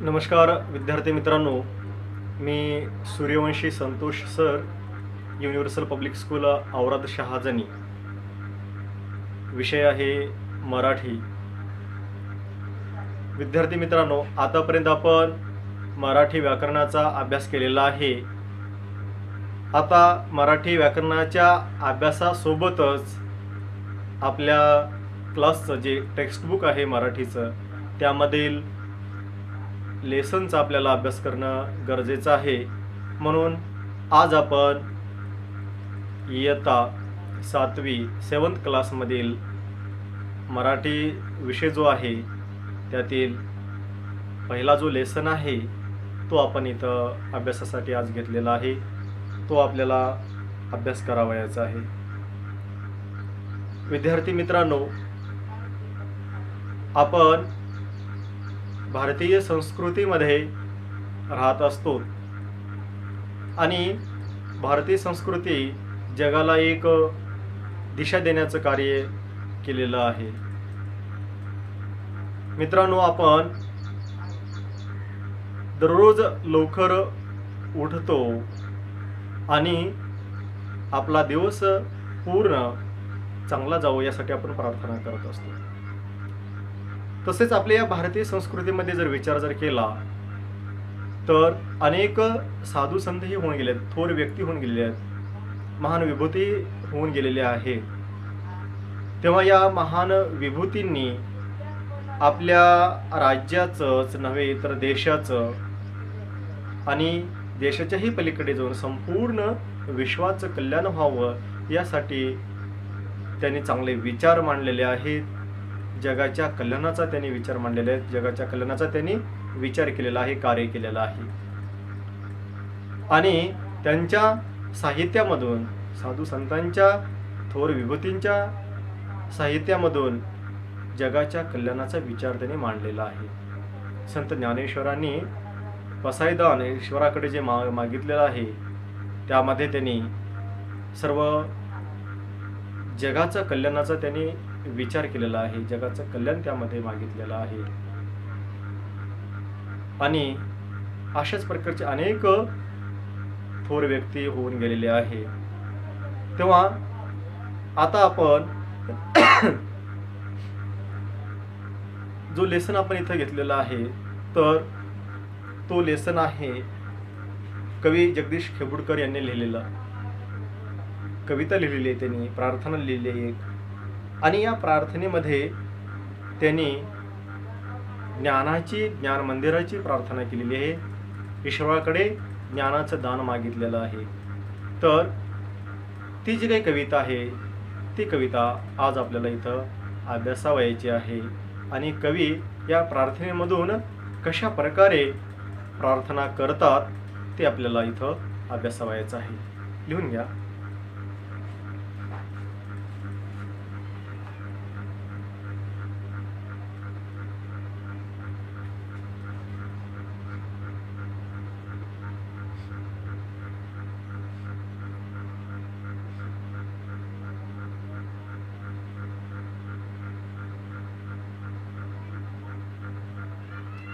नमस्कार विद्यार्थी मित्रांनो, मी Suryavanshi Santosh sir, universal public school Aurad Shahajani. विषय आहे मराठी. विद्यार्थी मित्रांनो, आतापर्यंत आपण मराठी व्याकरणाचा अभ्यास केलेला आहे. आता मराठी व्याकरणाच्या अभ्यासासोबतच आपल्या क्लासचं जे टेक्स्टबुक आहे मराठीचं, त्यामधील लेसनचा आपल्याला अभ्यास करणं गरजेचं आहे. म्हणून आज आपण इयत्ता 7वी 7th क्लासमधील मराठी विषय जो आहे त्यातील पहिला जो लेसन आहे तो आपण इथं अभ्यासासाठी आज घेतलेला आहे. तो आपल्याला अभ्यास करावयाचा आहे. विद्यार्थी मित्रांनो, आपण भारतीय संस्कृतीमध्ये राहत असतो आणि भारतीय संस्कृती जगाला एक दिशा देण्याचं कार्य केलेलं आहे. मित्रांनो, आपण दररोज लवकर उठतो आणि आपला दिवस पूर्ण चांगला जावो यासाठी आपण प्रार्थना करत असतो. तसेच आपल्या या भारतीय संस्कृतीमध्ये जर विचार केला तर अनेक साधू संतही होऊन गेलेत, थोर व्यक्ती होऊन गेलेले आहेत, महान विभूती होऊन गेलेले आहेत. तेव्हा या महान विभूतींनी आपल्या राज्याचंच नव्हे तर देशाचं आणि देशाच्याही पलीकडे जाऊन संपूर्ण विश्वाचं कल्याण व्हावं यासाठी त्यांनी चांगले विचार मांडलेले आहेत. जगाच्या कल्याणाचा त्यांनी विचार मांडलेले आहेत. जगाच्या कल्याणाचा त्यांनी विचार केलेला आहे, कार्य केलेलं आहे. आणि त्यांच्या साहित्यामधून, साधू संतांच्या, थोर विभूतींच्या साहित्यामधून जगाच्या कल्याणाचा विचार त्यांनी मांडलेला आहे. संत ज्ञानेश्वरांनी पसायदान ईश्वराकडे जे मागितलेलं आहे त्यामध्ये त्यांनी सर्व जगाच्या कल्याणाचा त्यांनी विचार केलेला आहे. जगाचं कल्याण त्यामध्ये मागितलेलं आहे. आणि अशाच प्रकारचे अनेक थोर व्यक्ती होऊन गेलेले आहे. तेव्हा आता आपण जो लेसन आपण इथं घेतलेला आहे तर तो लेसन आहे कवी जगदीश खेबुडकर यांनी लिहिलेला. कविता लिहिलेली आहे त्यांनी, प्रार्थना लिहिली आहे एक, आणि या प्रार्थनेमध्ये त्यांनी ज्ञानाची, ज्ञान मंदिराची प्रार्थना केलेली आहे. ईश्वराकडे ज्ञानाचं दान मागितलेलं आहे. तर ती जी काही कविता आहे ती कविता आज आपल्याला इथं अभ्यासावयाची आहे. आणि कवी या प्रार्थनेमधून कशा प्रकारे प्रार्थना करतात ते आपल्याला इथं अभ्यासावयाचं आहे. लिहून घ्या.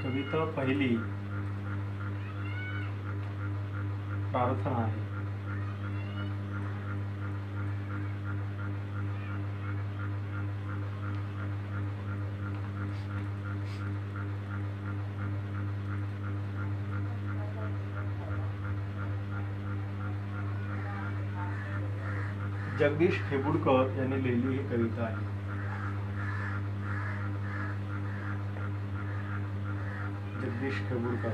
कविता पहिली प्रार्थना आहे. जगदीश खेबुडकर यांनी लिहिली ही कविता आहे. जगदीश खेबुडकर.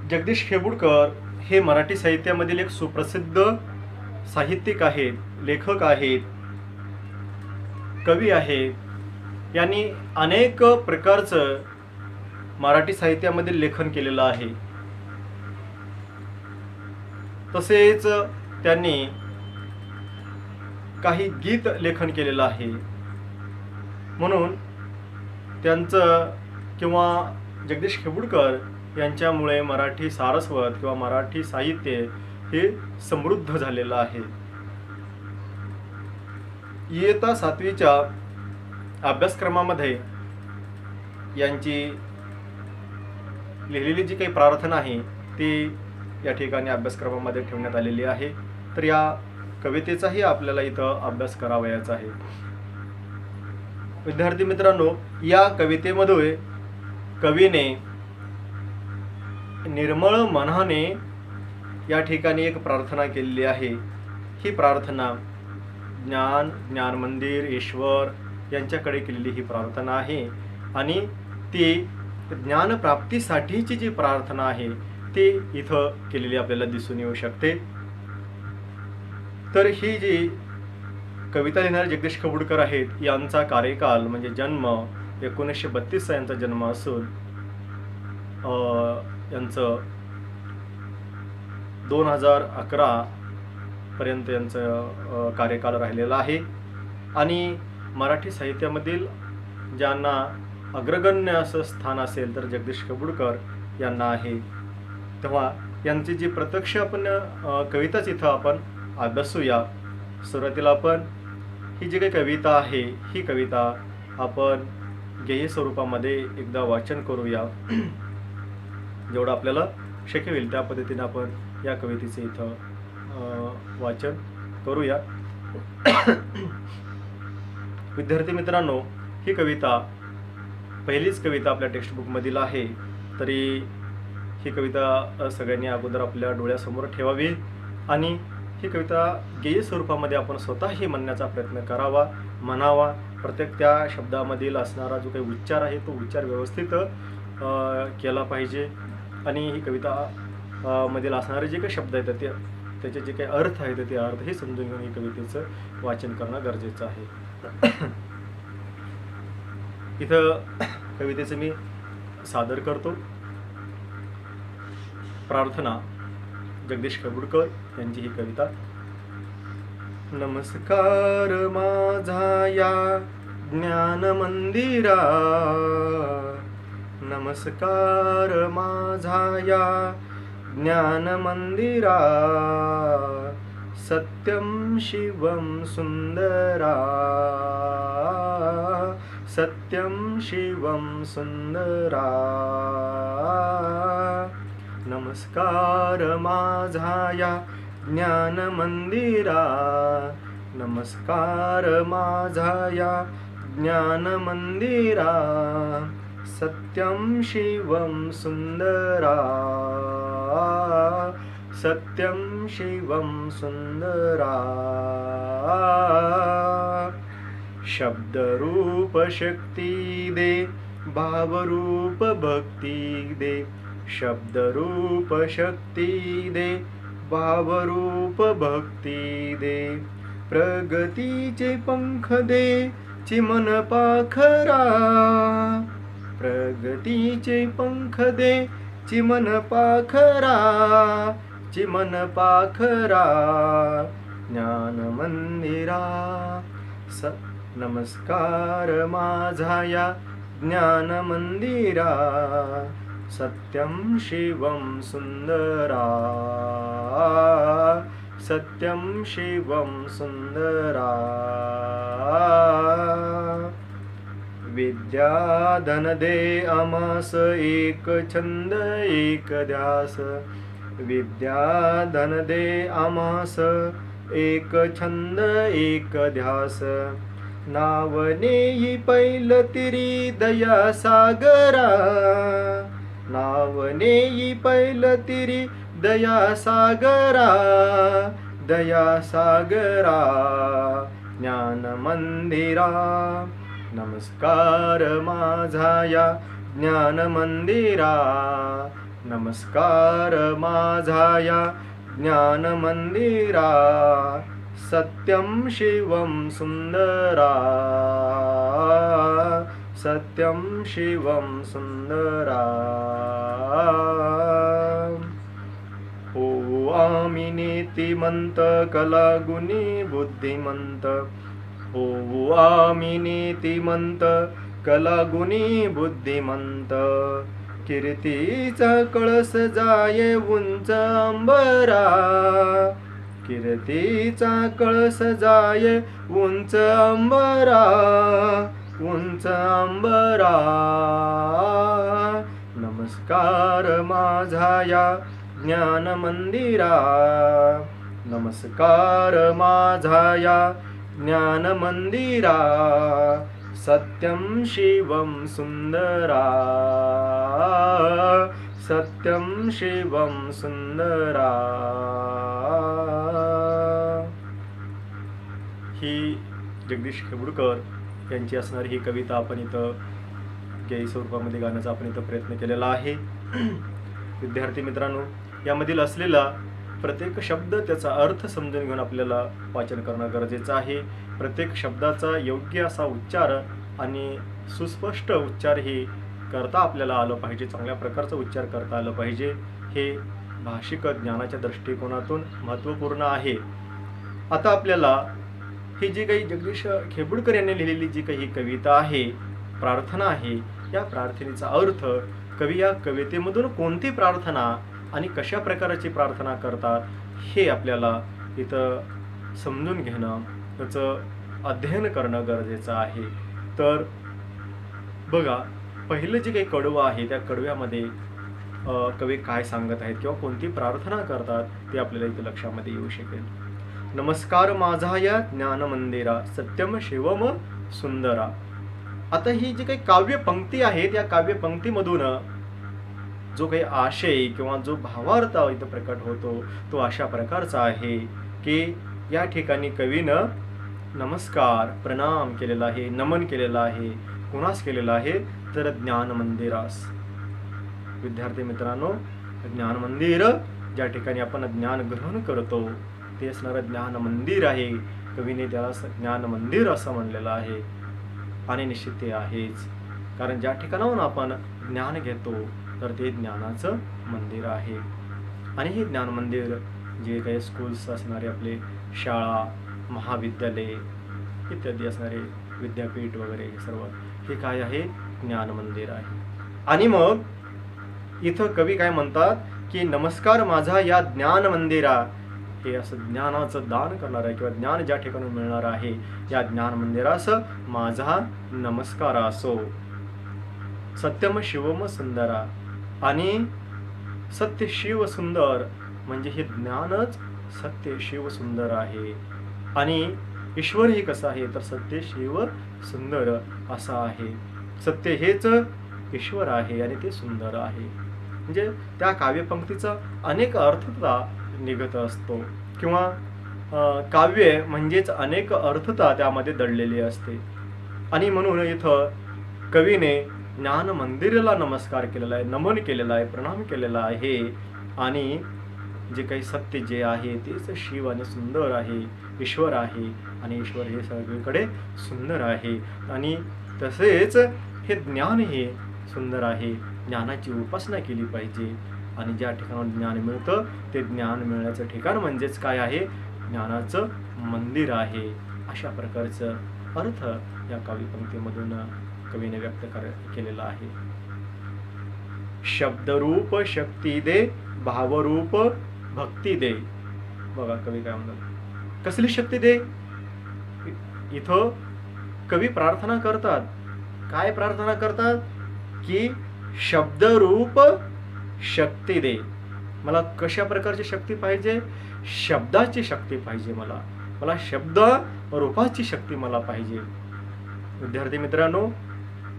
जगदीश खेबुडकर हे मराठी साहित्यामधील एक सुप्रसिद्ध साहित्यिक आहेत, लेखक आहेत, कवी आहेत. यांनी अनेक प्रकारचं मराठी साहित्यामधील लेखन केलेलं आहे. तसेच त्यांनी काही गीत लेखन केलेलं आहे. म्हणून त्यांचं किंवा जगदीश खेबुडकर यांच्यामुळे मराठी सारस्वत किंवा मराठी साहित्य हे समृद्ध झालेलं आहे. इयत्ता 7वीच्या अभ्यासक्रमामध्ये यांची लिहिलेली जी काही प्रार्थना आहे ती या ठिकाणी अभ्यासक्रमामध्ये ठेवण्यात आलेली आहे. तर या कवितेचाही आपल्याला इथं अभ्यास करावयाचा आहे. विद्यार्थी मित्रांनो, या कवितेमध्ये कवीने निर्मळ मनाने या ठिकाणी एक प्रार्थना केलेली आहे. ही प्रार्थना ज्ञान मंदिर ईश्वर यांच्याकडे केलेली ही प्रार्थना आहे आणि ती ज्ञानप्राप्तीसाठीची जी प्रार्थना आहे ती इथं केलेली आपल्याला दिसून येऊ शकते. तर ही जी कविता लिहिणारे जगदीश कबुडकर आहेत, यांचा कार्यकाल म्हणजे जन्म 1932 यांचा जन्म असून यांचं 2011 पर्यंत यांचं कार्यकाल राहिलेला आहे. आणि मराठी साहित्यामधील ज्यांना अग्रगण्य असं स्थान असेल तर जगदीश कबुडकर यांना आहे. तेव्हा यांची जी प्रत्यक्ष आपण कविताच इथं आपण अभ्यासूया. सुरुवातीला आपण ही जी काही कविता आहे ही कविता आपण गेय स्वरूपामध्ये एकदा वाचन करूया. जेवढं आपल्याला शक्य होईल त्या पद्धतीने आपण या कवितेचे इथं वाचन करूया. विद्यार्थी मित्रांनो, ही कविता पहिलीच कविता आपल्या टेक्स्टबुकमधील आहे. तरी ही कविता सगळ्यांनी अगोदर आपल्या डोळ्यासमोर ठेवावी आणि ही कविता गेय स्वरूपामध्ये आपण स्वतःही म्हणण्याचा प्रयत्न करावा, म्हणावा. प्रत्येक त्या शब्दामधील असणारा जो काही उच्चार आहे तो उच्चार व्यवस्थित केला पाहिजे आणि ही कविता मधील असणारे जे काही शब्द आहेत त्याचे जे काही अर्थ आहेत ते अर्थही समजून घेऊन ही कवितेचं वाचन करणं गरजेचं आहे. इथं कवितेचं मी सादर करतो. प्रार्थना, जगदीश कबुडकर यांची ही कविता. नमस्कार माझा या ज्ञान मंदिरा, नमस्कार माझा या ज्ञान मंदिरा, सत्यम शिवम सुंदरा, सत्यम शिवम सुंदरा. नमस्कार माझा या ज्ञान मंदिरा, नमस्कार माझा या ज्ञान मंदिरा, सत्यम शिवम सुंदरा, सत्यम शिवम सुंदरा. शब्द रूप शक्ती दे, भाव रूप भक्ती दे, शब्द रूप शक्ती दे, भाव रूप भक्ती दे. प्रगतीचे पंख दे, चिमन पाखरा, प्रगतीचे पंख दे, चिमन पाखरा, चिमन पाखरा. ज्ञान मंदिरा, नमस्कार माझा या ज्ञान मंदिरा, सत्यम शिवम सुंदरा, सत्यम शिवम सुंदरा. विद्या धन दे आमास, एक छंद एक ध्यास, विद्या धन दे आमास, एक छंद एक ध्यास. नाव नेई पैल तिरी दया सागरा, नाव नेई पैल तिरी दया सागरा, दया सागरा. ज्ञान मंदिरा, नमस्कार माझा या ज्ञान मंदिरा, नमस्कार माझा या ज्ञान मंदिरा, सत्यम शिवम सुंदरा, सत्यम शिवम सुंदरा. हो आम्ही नीतिमंत, कलागुणी बुद्धिमंत, हो आम्ही नीतिमंत, कलागुणी बुद्धिमंत. कीर्तीचा कळस जाये उंच अंबरा, कीर्ती कीर्तीचा कळस जाय उंच अंबरा, उंच अंबरा. नमस्कार माझा या ज्ञान मंदिरा, नमस्कार माझा या ज्ञान मंदिरा. सत्यं शिवं सुंदरा, सत्यं शिवं सुंदरा. ही जगदीश खेबुडकर यांची असणारी ही कविता आपण इथं गेय स्वरूपामध्ये गाण्याचा आपण इथं प्रयत्न केलेला आहे. विद्यार्थी मित्रांनो, यामधील असलेला प्रत्येक शब्द त्याचा अर्थ समजून घेऊन आपल्याला वाचन करणं गरजेचं आहे. प्रत्येक शब्दाचा योग्य असा उच्चार आणि सुस्पष्ट उच्चार हे करता आपल्याला आलं पाहिजे, चांगल्या प्रकारचा उच्चार करता आलं पाहिजे. हे भाषिक ज्ञानाच्या दृष्टिकोनातून महत्त्वपूर्ण आहे. आता आपल्याला ही जी काही जगदीश खेबुडकर यांनी लिहिलेली जी काही कविता आहे, प्रार्थना आहे, या प्रार्थनेचा अर्थ, कवी या कवितेमधून कोणती प्रार्थना आणि कशा प्रकारची प्रार्थना करतात हे आपल्याला इथं समजून घेणं, त्याचं अध्ययन करणं गरजेचं आहे. तर बघा, पहिलं जे काही कडवं आहे त्या कडव्यामध्ये कवी काय सांगत आहेत किंवा कोणती प्रार्थना करतात ते आपल्याला इथे लक्षामध्ये येऊ शकेल. नमस्कार माझा या ज्ञान मंदिरा, सत्यम शिवम सुंदरा. आता ही जी काही काव्य पंक्ती आहेत या काव्य पंक्तीमधून जो काही आशय किंवा जो भावार्थ इथं प्रकट होतो तो अशा प्रकारचा आहे की या ठिकाणी कवीनं नमस्कार, प्रणाम केलेला आहे, नमन केलेला आहे. कुणास केलेला आहे तर ज्ञान मंदिरास. विद्यार्थी मित्रांनो, ज्ञान मंदिर ज्या ठिकाणी आपण ज्ञान ग्रहण करतो ते असणारं ज्ञान मंदिर आहे. कवीने त्याला ज्ञान मंदिर असं म्हणलेलं आहे. आणि निश्चित ते आहेच, कारण ज्या ठिकाणाहून आपण ज्ञान घेतो तर ते ज्ञानाचं मंदिर आहे. आणि हे ज्ञान मंदिर जे काही स्कूल्स असणारे, आपले शाळा, महाविद्यालय इत्यादी असणारे विद्यापीठ वगैरे सर्व हे काय आहे, ज्ञान मंदिर आहे. आणि मग इथं कवी काय म्हणतात की नमस्कार माझा या ज्ञान मंदिरा, हे असं ज्ञानाचं दान करणार आहे किंवा ज्ञान ज्या ठिकाणी मिळणार आहे या ज्ञान मंदिरास माझा नमस्कार असो. सत्यम शिवम सुंदरा, आणि सत्य शिव सुंदर म्हणजे हे ज्ञानच सत्य शिव सुंदर आहे. आणि ईश्वर हे कसं आहे तर सत्य शिव सुंदर असं आहे. सत्य हेच ईश्वर आहे आणि ते सुंदर आहे. म्हणजे त्या काव्यपंक्तीचा अनेक अर्थता निघत असतो किंवा काव्य म्हणजेच अनेक अर्थता त्यामध्ये दडलेली असते. आणि म्हणून इथं कवीने ज्ञान मंदिराला नमस्कार केलेला आहे, नमन केलेला आहे, प्रणाम केलेला आहे. आणि जे काही सत्य जे आहे तेच शिव आणि सुंदर आहे, ईश्वर आहे. आणि ईश्वर हे सगळीकडे सुंदर आहे. आणि तसेच हे ज्ञान हे सुंदर आहे. ज्ञानाची उपासना केली पाहिजे. आणि ज्या ठिकाणाहून ज्ञान मिळतं ते ज्ञान मिळण्याचं ठिकाण म्हणजेच काय आहे, ज्ञानाचं मंदिर आहे. अशा प्रकारचं अर्थ या काव्यपंक्तीमधून कवीने व्यक्त केलेला आहे. शब्दरूप शक्ती दे, भावरूप भक्ती दे. बघा कवी काय म्हणतात, कसली शक्ती दे. इथं कवी प्रार्थना करतात. काय प्रार्थना करतात की शब्दरूप शक्ती दे. मला कशा प्रकारची शक्ती पाहिजे, शब्दाची शक्ती पाहिजे. मला शब्द रूपाची शक्ती मला पाहिजे. विद्यार्थी मित्रांनो,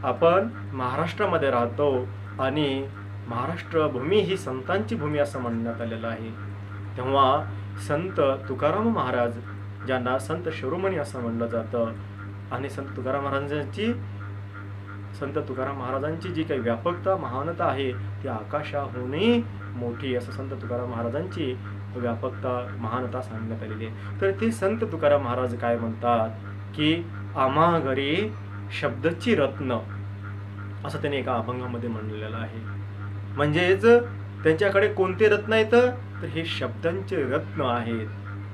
आपण महाराष्ट्रामध्ये राहतो आणि महाराष्ट्र भूमी ही संतांची भूमी असं म्हणण्यात आलेलं आहे. तेव्हा संत तुकाराम महाराज, ज्यांना संत शिरोमणी असं म्हणलं जातं, आणि संत तुकाराम महाराजांची जी काही व्यापकता, महानता आहे ती आकाशाहूनही मोठी असं संत तुकाराम महाराजांची व्यापकता, महानता सांगण्यात आलेली आहे. तर ते संत तुकाराम महाराज काय म्हणतात की आम्हा घरी शब्दाची रत्न, असं त्यांनी एका अभंगामध्ये म्हणलेलं आहे. म्हणजेच त्यांच्याकडे कोणते रत्न आहेत तर हे शब्दांचे रत्न आहेत.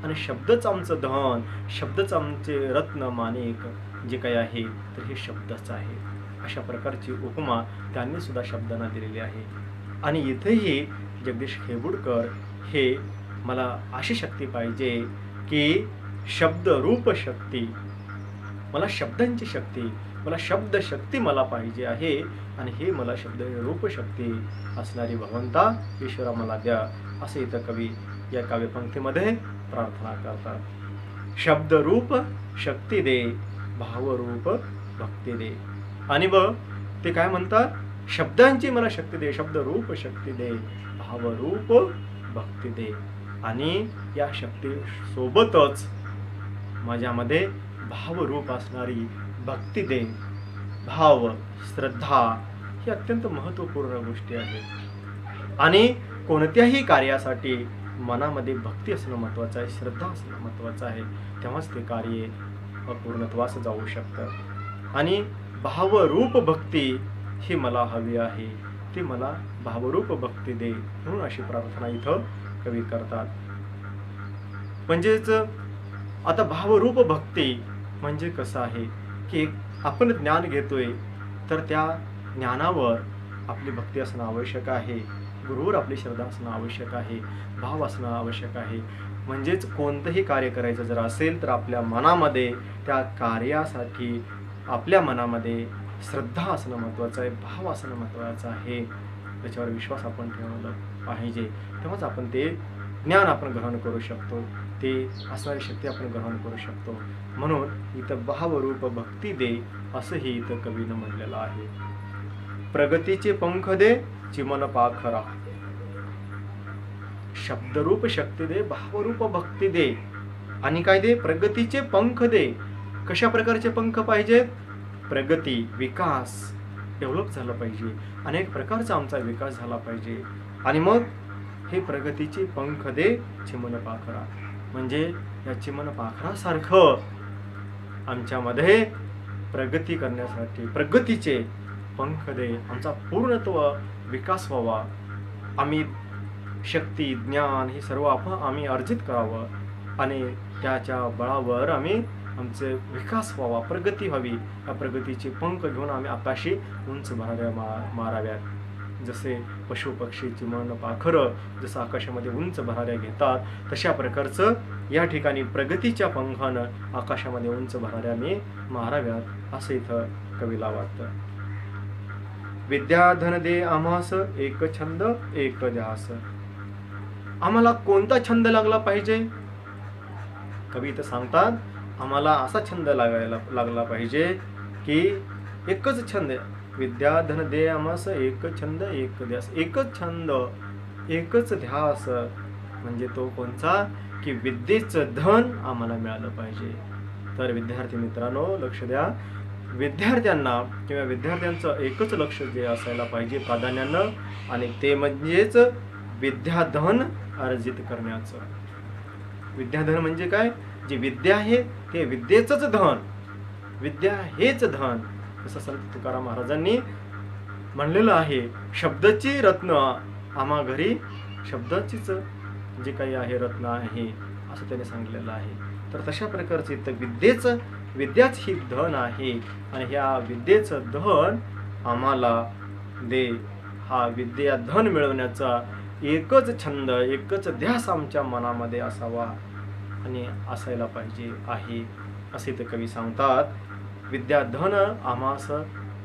आणि शब्दच आमचं धन, शब्दच आमचे रत्न माणिक जे काही आहे तर हे शब्दच आहे. अशा प्रकारची उपमा त्यांनी सुद्धा शब्दांना दिलेली आहे. आणि इथेही जगदीश खेबुडकर हे मला अशी शक्ती पाहिजे की शब्द रूप शक्ती, मला शब्दांची शक्ती, मला शब्द शक्ती मला पाहिजे आहे आणि हे मला शब्द रूप शक्ती असणारी भगवंता ईश्वरा मला द्या, असे इथं कवी या काव्यपंक्तीमध्ये प्रार्थना करतात. शब्द रूप शक्ती दे, भावरूप भक्ती दे. आणि मग ते काय म्हणतात, शब्दांची मला शक्ती दे, शब्द रूप शक्ती दे, भावरूप भक्ती दे. आणि या शक्ती सोबतच माझ्यामध्ये भावरूप असणारी भक्ती दे. भाव, श्रद्धा ही अत्यंत महत्त्वपूर्ण गोष्टी आहेत. आणि कोणत्याही कार्यासाठी मनामध्ये भक्ती असणं महत्त्वाचं आहे, श्रद्धा असणं महत्त्वाचं आहे, तेव्हाच ते कार्य पूर्णत्वास जाऊ शकतं. आणि भावरूप भक्ती ही मला हवी आहे, ती मला भावरूप भक्ती दे, म्हणून अशी प्रार्थना इथं कवी करतात. म्हणजेच आता भावरूप भक्ती म्हणजे कसं आहे की आपण ज्ञान घेतोय तर त्या ज्ञानावर आपली भक्ती असणं आवश्यक आहे, गुरुवर आपली श्रद्धा असणं आवश्यक आहे, भाव असणं आवश्यक आहे. म्हणजेच कोणतंही कार्य करायचं जर असेल तर आपल्या मनामध्ये त्या कार्यासाठी आपल्या मनामध्ये श्रद्धा असणं महत्त्वाचं आहे, भाव असणं महत्त्वाचं आहे, त्याच्यावर विश्वास आपण ठेवला पाहिजे. तेव्हाच आपण ते ज्ञान आपण ग्रहण करू शकतो, ते असणारी शक्ती आपण ग्रहण करू शकतो. म्हणून इथं भावरूप भक्ती दे असंही इथं कवीनं म्हणलेलं आहे. प्रगतीचे पंख दे चिमन पाखरा, शब्दरूप शक्ती दे, भावरूप भक्ती दे, आणि काय दे, प्रगतीचे पंख दे. कशा प्रकारचे पंख पाहिजेत? प्रगती, विकास, डेव्हलप झाला पाहिजे, अनेक प्रकारचा आमचा विकास झाला पाहिजे. आणि मग हे प्रगतीचे पंख दे चिमन पाखरा, म्हणजे या चिमन पाखरासारखं आमच्यामध्ये प्रगती करण्यासाठी प्रगतीचे पंख दे, आमचा पूर्णत्व विकास व्हावा, आम्ही शक्ती ज्ञान हे सर्व आम्ही अर्जित करावं आणि त्याच्या बळावर आम्ही आमचे विकास व्हावा, प्रगती व्हावी. या प्रगतीचे पंख घेऊन आम्ही आकाशी उंच भराऱ्या माराव्यात. जसे पशु पक्षी चिमण पाखरं जसं आकाशामध्ये उंच भराऱ्या घेतात, तशा प्रकारचं या ठिकाणी प्रगतीच्या पंखानं आकाशामध्ये उंच भराऱ्या मी माराव्यात, असं इथं कवीला वाटतं. विद्या धन दे आम्हास, एक छंद एक ध्यास. आम्हाला कोणता छंद लागला पाहिजे? कवी इथं सांगतात, आम्हाला असा छंद लागला पाहिजे की एकच छंद, विद्या धन दे आम्हास, एक छंद एक ध्यास. एकच छंद एकच ध्यास म्हणजे तो कोणता की विद्येचं धन आम्हाला मिळालं पाहिजे. तर विद्यार्थी मित्रांनो लक्ष द्या, विद्यार्थ्यांना किंवा विद्यार्थ्यांचं एकच लक्ष जे असायला पाहिजे प्राधान्यानं, आणि ते म्हणजेच विद्याधन अर्जित करण्याचं. विद्याधन म्हणजे काय? जे विद्या आहे ते विद्येचंच धन, विद्या हेच धन. जसं संत तुकाराम महाराजांनी म्हणलेलं आहे, शब्दाची रत्न आम्हा घरी, शब्दाचीच जे काही आहे रत्न आहे, असं त्याने सांगितलेलं आहे. तर तशा प्रकारचे तर विद्याच ही धन आहे, आणि ह्या विद्येचं धन आम्हाला दे. हा विद्या धन मिळवण्याचा एकच छंद एकच ध्यास आमच्या मनामध्ये असावा आणि असायला पाहिजे आहे, असे ते कवी सांगतात. विद्या धन आम्हास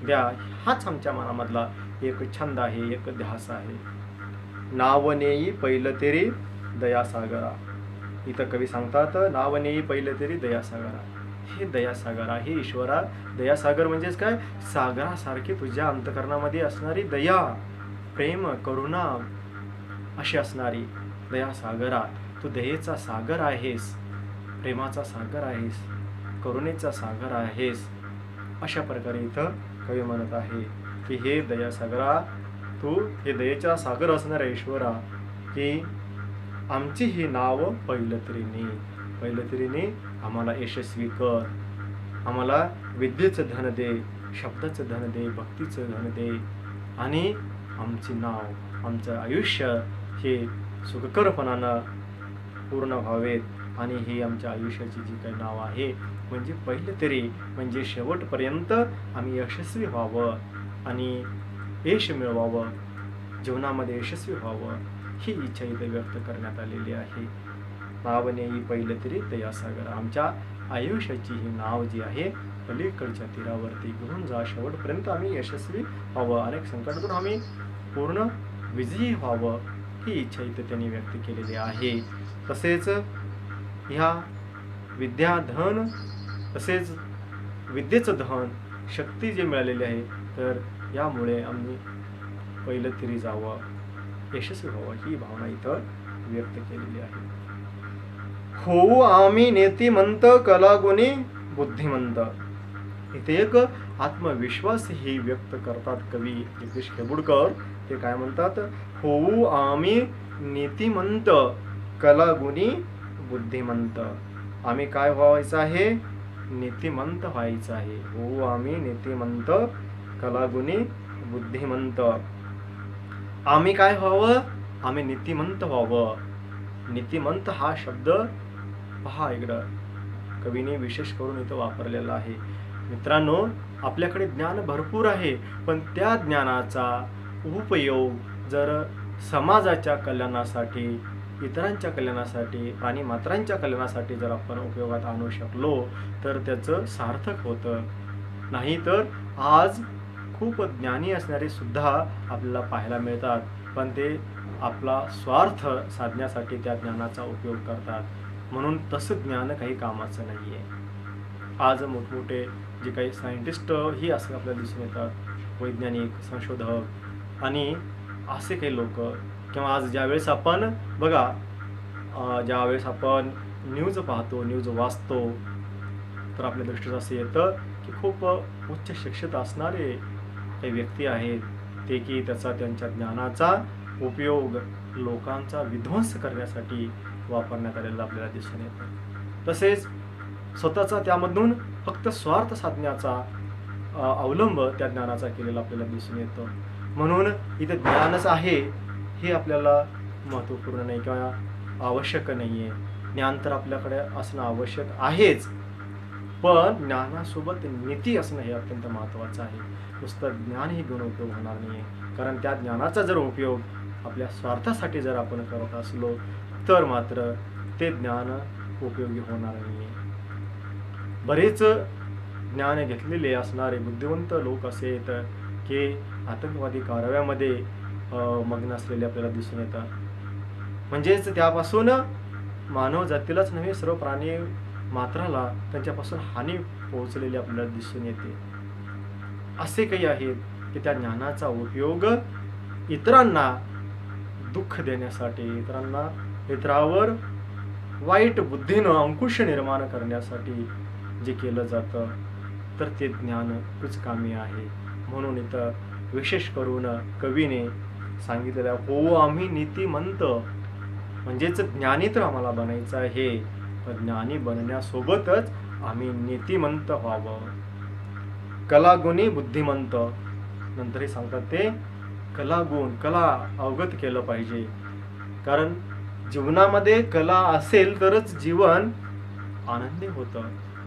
द्या, हाच आमच्या मनामधला एक छंद आहे, एक ध्यास आहे. नावनेई पहिलं तेरी दयासागरा. इथं कवी सांगतात, नावनेई पहिलं तेरी दयासागरा. हे दयासागर आहे ईश्वरा. दयासागर म्हणजेच काय? सागरासारखी तुझ्या अंतकरणामध्ये असणारी दया, प्रेम, करुणा अशी असणारी दयासागरा. तू दयेचा सागर आहेस, प्रेमाचा सागर आहेस, करुणेचा सागर आहेस. अशा प्रकारे इथं कवी म्हणत आहे की हे दयासागरा, तू हे दयेचा सागर असणारा ईश्वरा, की आमची ही नाव पहिलं तरी ने आम्हाला यशस्वी कर. आम्हाला विद्येचं धन दे, शब्दाचं धन दे, भक्तीचं धन दे, आणि आमची नाव, आमचं आयुष्य हे सुखकरपणानं पूर्ण व्हावेत. आणि ही आमच्या आयुष्याची जी काही नाव आहे म्हणजे पहिलं तरी म्हणजे शेवटपर्यंत आम्ही यशस्वी व्हावं आणि यश मिळवावं, जीवनामध्ये यशस्वी व्हावं, ही इच्छा इथे व्यक्त करण्यात आलेली आहे. नाव नेई पहिले तरी तया सागर. आमच्या आयुष्याची ही नाव जी आहे पलीकडच्या तीरावरती घेऊन जा, शेवटपर्यंत आम्ही यशस्वी व्हावं, अनेक संकटातून आम्ही पूर्ण विजयी व्हावं, ही इच्छा इथे त्यांनी व्यक्त केलेली आहे. तसेच ह्या विद्याधन, तसेच विद्येचं धन, शक्ती जे मिळालेली आहे, तर यामुळे आम्ही पहिलं तरी जावं, यशस्वी व्हावं, ही भावना इथं व्यक्त केलेली आहे. होऊ आम्ही नेतिमंत, कलागुणी बुद्धिमंत. इथे एक आत्मविश्वास ही व्यक्त करतात कवी जगदीश खेबुडकर. ते काय म्हणतात? होऊ आम्ही नीतिमंत, कलागुणी बुद्धिमंत. आम्ही काय व्हायचं आहे? नीतिमंत व्हायचं आहे. होऊ आम्ही नीतिमंत, कलागुणी बुद्धिमंत. आम्ही काय व्हावं? आम्ही नीतिमंत व्हावं. नीतिमंत हा शब्द पहा इकडं कवीने विशेष करून इथं वापरलेला आहे. मित्रांनो, आपल्याकडे ज्ञान भरपूर आहे, पण त्या ज्ञानाचा उपयोग जर समाजाच्या कल्याणासाठी, इतरांच्या कल्याणासाठी, प्राणीमात्रांच्या कल्याणासाठी जर आपण उपयोगात आणू शकलो तर त्याचं सार्थक होतं. नाहीतर आज खूप ज्ञानी असणारे सुद्धा आपल्याला पाहायला मिळतात, पण ते आपला स्वार्थ साधण्यासाठी त्या ज्ञानाचा उपयोग करतात. म्हणून तसं ज्ञान काही कामाचं नाही आहे. आज मोठमोठे जे काही सायंटिस्ट ही असं आपल्याला दिसून येतात, वैज्ञानिक, संशोधक आणि असे काही लोक, किंवा आज ज्यावेळेस आपण बघा, ज्यावेळेस आपण न्यूज पाहतो, न्यूज वाचतो, तर आपल्या दृष्टीस असं येतं की खूप उच्च शिक्षित असणारे काही व्यक्ती आहेत ते की त्यांच्या ज्ञानाचा उपयोग लोकांचा विध्वंस करण्यासाठी वापरण्यात आलेला आपल्याला दिसून येतं. तसेच स्वतःचा त्यामधून फक्त स्वार्थ साधण्याचा अवलंब त्या ज्ञानाचा केलेला आपल्याला दिसून येतो. म्हणून इथे ज्ञानच आहे हे आपल्याला महत्त्वपूर्ण नाही किंवा आवश्यक नाही आहे. ज्ञान तर आपल्याकडे असणं आवश्यक आहेच, पण ज्ञानासोबत नीती असणं हे अत्यंत महत्त्वाचं आहे. नुसतं ज्ञान ही घेऊन उपयोग होणार नाही आहे, कारण त्या ज्ञानाचा जर उपयोग आपल्या स्वार्थासाठी जर आपण करत असलो तर मात्र ते ज्ञान उपयोगी होणार नाही आहे. बरेच ज्ञान घेतलेले असणारे बुद्धिवंत लोक असे आहेत की आतंकवादी कारवायामध्ये मग्न असलेले आपल्याला दिसून येतात. म्हणजेच त्यापासून मानव जातीलाच नव्हे, सर्व प्राणी मात्राला त्यांच्यापासून हानी पोहोचलेली आपल्याला दिसून येते. असे काही आहेत की त्या ज्ञानाचा उपयोग इतरांना दुःख देण्यासाठी, इतरावर वाईट बुद्धीनं अंकुश निर्माण करण्यासाठी जे केलं जातं, तर ते ज्ञान कुचकामी आहे. म्हणून इथं विशेष करून कवीने सांगितलेलं हो आम्ही नीतिमंत, म्हणजेच ज्ञानी तर आम्हाला बनायचं आहे, पण ज्ञानी बनण्यासोबतच आम्ही नीतिमंत व्हावं. कलागुणी बुद्धिमंत, नंतरही सांगतात ते कलागुण, कला अवगत केलं पाहिजे. कारण जीवनामध्ये कला असेल तरच जीवन आनंदी होतं.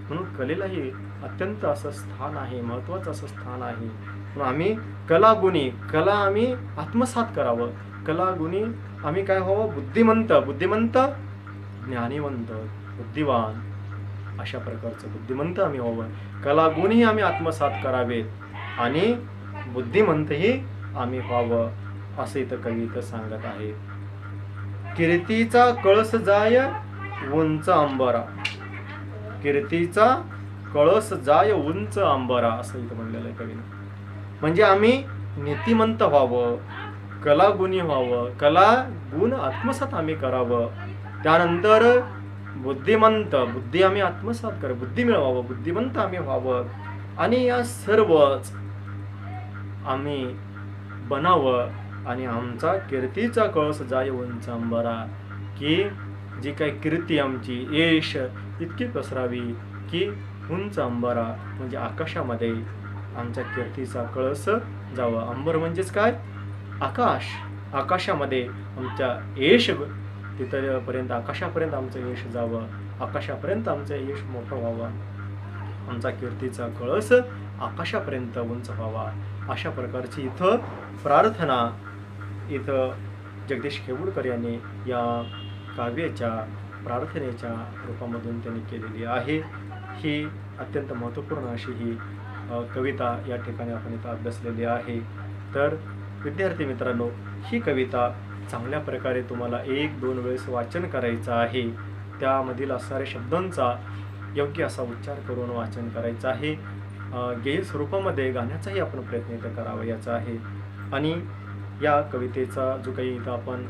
म्हणून कलेलाही अत्यंत असं स्थान आहे, महत्त्वाचं असं स्थान आहे. म्हणून आम्ही कलागुणी, कला आम्ही आत्मसात करावं. कलागुणी आम्ही काय व्हावं? बुद्धिमंत, बुद्धिमंत ज्ञानीवंत, बुद्धिवान, अशा प्रकारचं बुद्धिमंत आम्ही व्हावं. कलागुणही आम्ही आत्मसात करावेत आणि बुद्धिमंतही आम्ही व्हावं, असं इथं कवी इथं सांगत आहे. कीर्तीचा कळस जाय उंच अंबरा, कीर्तीचा कळस जाय उंच अंबरा, असं इथं म्हणलेलं आहे कवीनं. म्हणजे आम्ही नीतिमंत व्हावं, कलागुणी व्हावं, कला गुण आत्मसात आम्ही करावं. त्यानंतर बुद्धिमंत, बुद्धी आम्ही आत्मसात करावं, बुद्धी मिळवावं, बुद्धिमंत आम्ही व्हावं, आणि या सर्वच आम्ही बनावं. आणि आमचा कीर्तीचा कळस जाय उंच अंबरा, की जी काही कीर्ती आमची, यश इतकी पसरावी की उंच अंबरा, म्हणजे आकाशामध्ये आमच्या कीर्तीचा कळस जावं. अंबर म्हणजेच काय? आकाश. आकाशामध्ये आमच्या यश तिथपर्यंत, आकाशापर्यंत आमचं यश जावं, आकाशापर्यंत आमचं यश मोठं व्हावं, आमचा कीर्तीचा कळस आकाशापर्यंत उंच व्हावा. अशा प्रकारची इथं प्रार्थना इथं जगदीश खेबुडकर यांनी या काव्याच्या प्रार्थनेच्या रूपामधून त्यांनी केलेली आहे. ही अत्यंत महत्त्वपूर्ण अशी ही कविता या ठिकाणी आपण इथं अभ्यासलेली आहे. तर विद्यार्थी मित्रांनो, ही कविता चांगल्या प्रकारे तुम्हाला 1-2 वेळेस वाचन करायचं आहे. त्यामधील असणाऱ्या शब्दांचा योग्य असा उच्चार करून वाचन करायचं आहे. गेय स्वरूपामध्ये गाण्याचाही आपण प्रयत्न इथं करावा याचा आहे. आणि या कवितेचा जो काही इथं आपण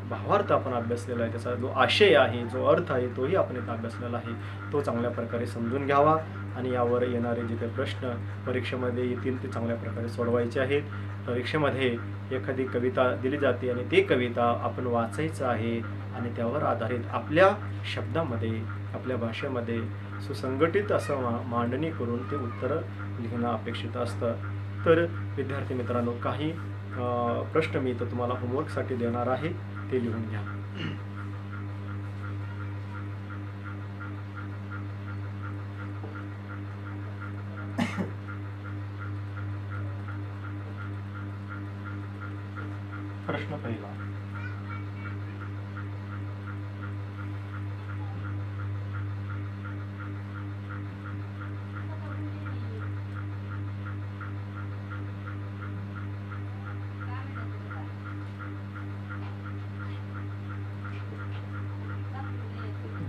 भावार्थ आपण अभ्यासलेला आहे, त्याचा जो आशय आहे, जो अर्थ आहे, तोही आपण इथं अभ्यासलेला आहे. तो चांगल्या प्रकारे समजून घ्यावा आणि यावर येणारे जे काही प्रश्न परीक्षेमध्ये येतील ते चांगल्या प्रकारे सोडवायचे आहेत. परीक्षेमध्ये एखादी कविता दिली जाते आणि ती कविता आपण वाचायचं आहे आणि त्यावर आधारित आपल्या शब्दामध्ये, आपल्या भाषेमध्ये सुसंघटित असं मांडणी करून ते उत्तरं लिहिणं अपेक्षित असतं. तर विद्यार्थी मित्रांनो, काही प्रश्न मी इथं तुम्हाला होमवर्कसाठी देणार आहे, ते लिहून घ्या. प्रश्न पहिला.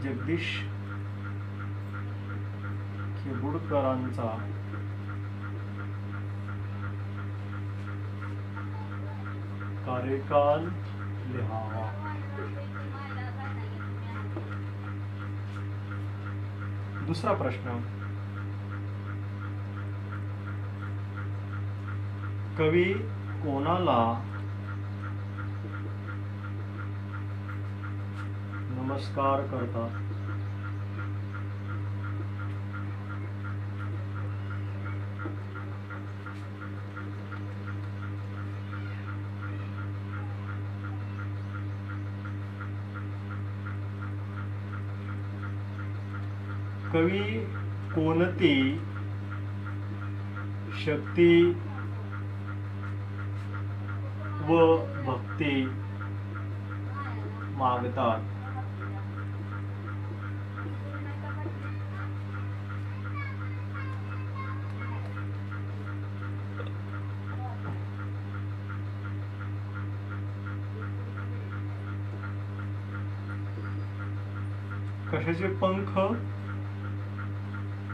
जगदीश खेबुडकरांचा कार्यकाल लिहावा. दुसरा प्रश्न. कवी कोणाला नमस्कार करतात? कवी कोणती शक्ती व भक्ती मागतात? कशाचे पंख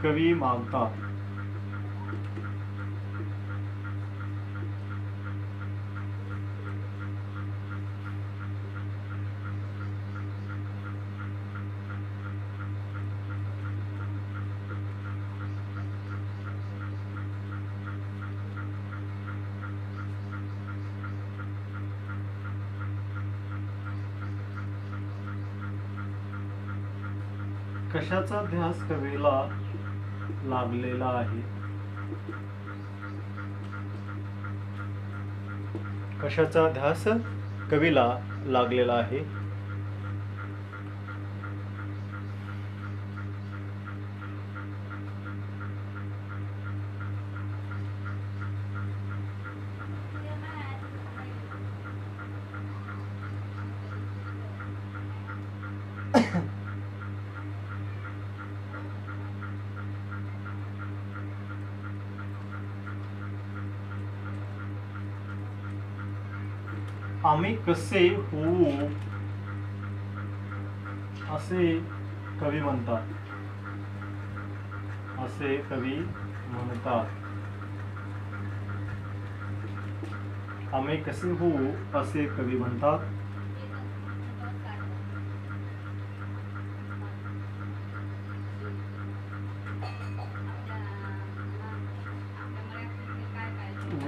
कवी मागतात? कशाचा ध्यास कवीला लागलेला आहे? कशाचा ध्यास कवीला लागलेला आहे? आम्ही कसे होऊ असे कवी म्हणतात? असे कवी म्हणतात. आम्ही कसे होऊ असे कवी म्हणतात.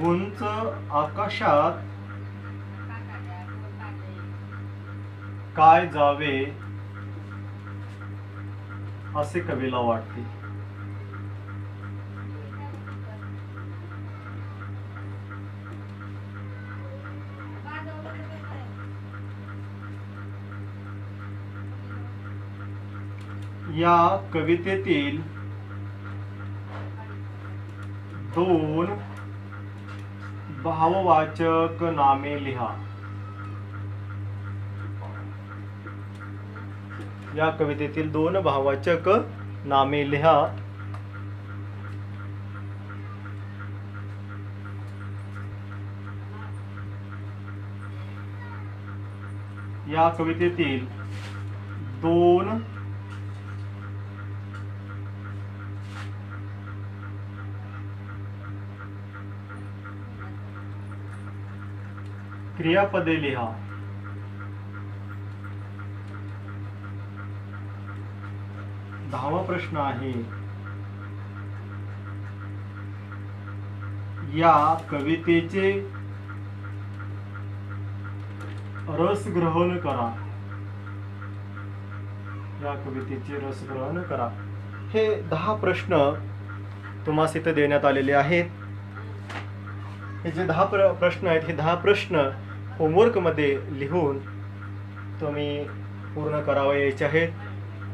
उंच आकाशात काय जावे असे कवीला वाटते? या कवितेतील दोन भाववाचक नामे लिहा. या कवितेतील 2 भाववाचक नामे लिहा. या कवितेतील 2 क्रियापदे लिहा. दहावा प्रश्न आहे, या कवितेचे रस ग्रहण करा. या कवितेचे रस ग्रहण करा. हे 10 प्रश्न तुम्हाला इथे देण्यात आलेले आहेत. हे जे 10 प्रश्न आहेत, हे 10 प्रश्न होमवर्क मध्ये लिहून तुम्ही पूर्ण करावयाचे आहेत.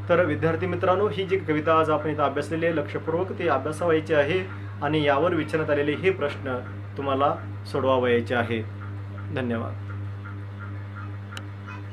तर विद्यार्थी मित्रांनो, ही जी कविता आज आपण इथं अभ्यासलेली आहे, लक्षपूर्वक ती अभ्यासावयाची आहे आणि यावर विचारण्यात आलेले हे प्रश्न तुम्हाला सोडवावयाचे आहेत. धन्यवाद.